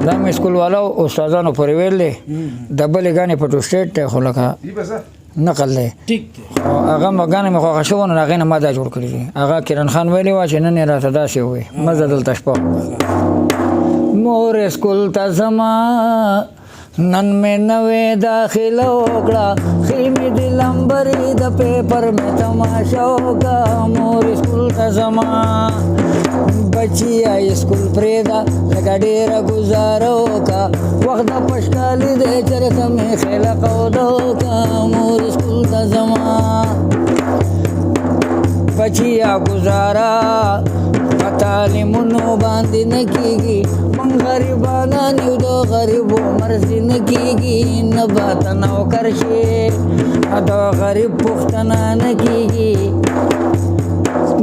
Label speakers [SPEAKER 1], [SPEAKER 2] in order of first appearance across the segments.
[SPEAKER 1] دا مې سکول والا استادانو پورې ویل دی د بلې ګانې په ټوسټیټ دی خو لکه نقل دی هغه مګانې مې خوښه شوه نو هغې نه ما دا جوړ کړي دي هغه کرن خان ویلې وه چې نن یې راته داسې ووایي مزه دلته شپه مور سکول ته ځمه نن مې نوې داخله وکړه ښې مې د لمبرې د پیپر مې تماشه وکړه مور سکول ته ځمه بچیا سکول پرېږده لکه ډېره ګزاره وکړه وخت د پشکالي دی چېرته مې خیله قوده وکړه مور سکول ته ځمه بچیا ګزاره په تعلیمونو باندې نه کېږي موږ غریبانان یو د غریبو مرضي نه کېږي نه به ته نوکر شې د غریب پوښتنه نه کېږي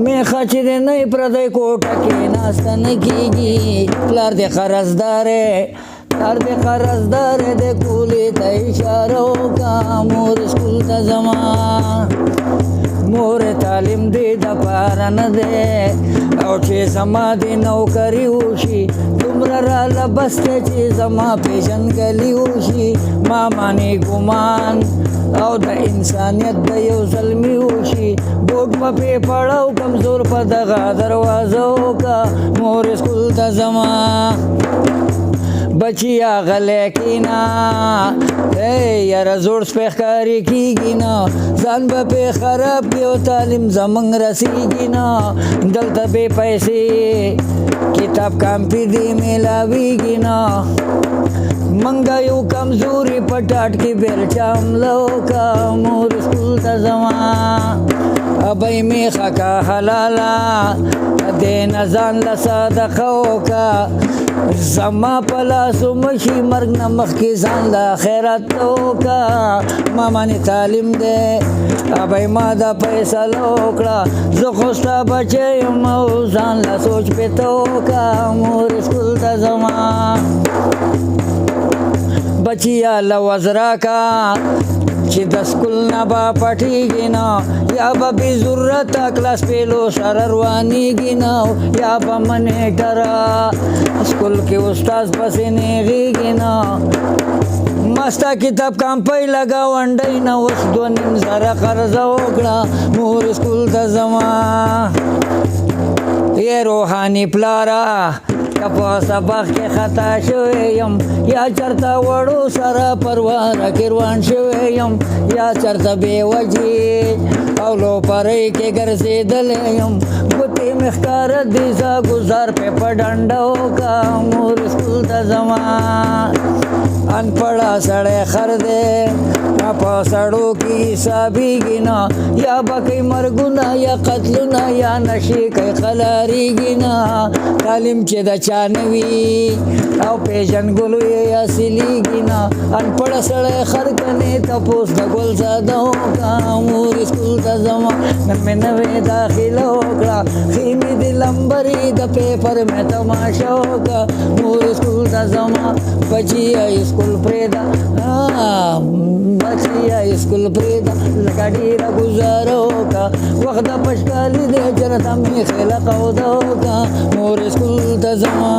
[SPEAKER 1] میخه چې دی نه یې پردی کوټه کې ناسته نه کېږي پلار دې قرضدار پلار دې قرضدار دی کولې ته اشاره وکړه مور سکول ته ځمه مور تعلیم دې دپاره نه دی او چې زما دې نوکري وشي دومره راله بس دی چې زما پیژندګلي وشي ما باندې ګمان او د انسانیت د یو زلمي وشي بوټ به پې پړو کمزور په دغه دروازه وکړه مور سکول ته ځمه بچیا غلی کېنه یاره زوړ سپی ښکاري کېږي نه ځان به پې خراب کړي او تعلیم زموږ رسېږي نه دلته بې پیسې کتاب کامپي دې میلاویږي نه منګه یو کمزوري په ټاټ کې بیلچه حمله وکړه مور سکول ته ځمه ابۍ میخه که حلاله دې نه ځان له صدقه وکړه زما په لاسو مشي مرګ نه مخکې ځان له خیرات وکړه ما باندې تعلیم دی ابۍ ما دا فیصله وکړه زه خو ستا بچی یم او ځان له سوچ پېته وکړه مور سکول ته ځمه بچیا له وزراکه چې د سکول نه به پټېږي نه یا به بې ضرورته کلاس پیلو سره روانېږي نه یا به منیټره سکول کې استاد پسې نیغېږي نه ما ستا کتاب کامپۍ لګه ونډۍ نه اوس 2.5 زره قرضه وکړه مور سکول ته ځمه ای روحاني پلاره که په سبق کې خطا شوی یم یا چېرته وړو سره پروانه کې روان شوی یم یا چېرته بې وجې او لوپرۍ کې ګرځېدلی یم ګوتې مې ښکاره دي زه ګزار پې په ډنډه وکړه مور سکول ته ځمه انپړه سړی خر دی په سړو کې حسابېږي نه یا به کوي مرګونه یا قتلونه یا نشې کوي خلاریږي نه تعلیم چې د چا نه وي او پیژنګلو یې حاصلېږي نه انپړه سړی خر کنې تپوس د ګل زاده وکړه مور سکول ته ځمه نن مې نوې داخله وکړه ښې مې د لمبرې د پیپر مې تماشه وکړه مور سکول ته ځمه بچیا سکول پرېږده بچیا سکول پرېږده لکه ډېره ګزاره وکړه وخت د پشکالي دی چېرته مې خیله قوده وکړه مور سکول ته ځمه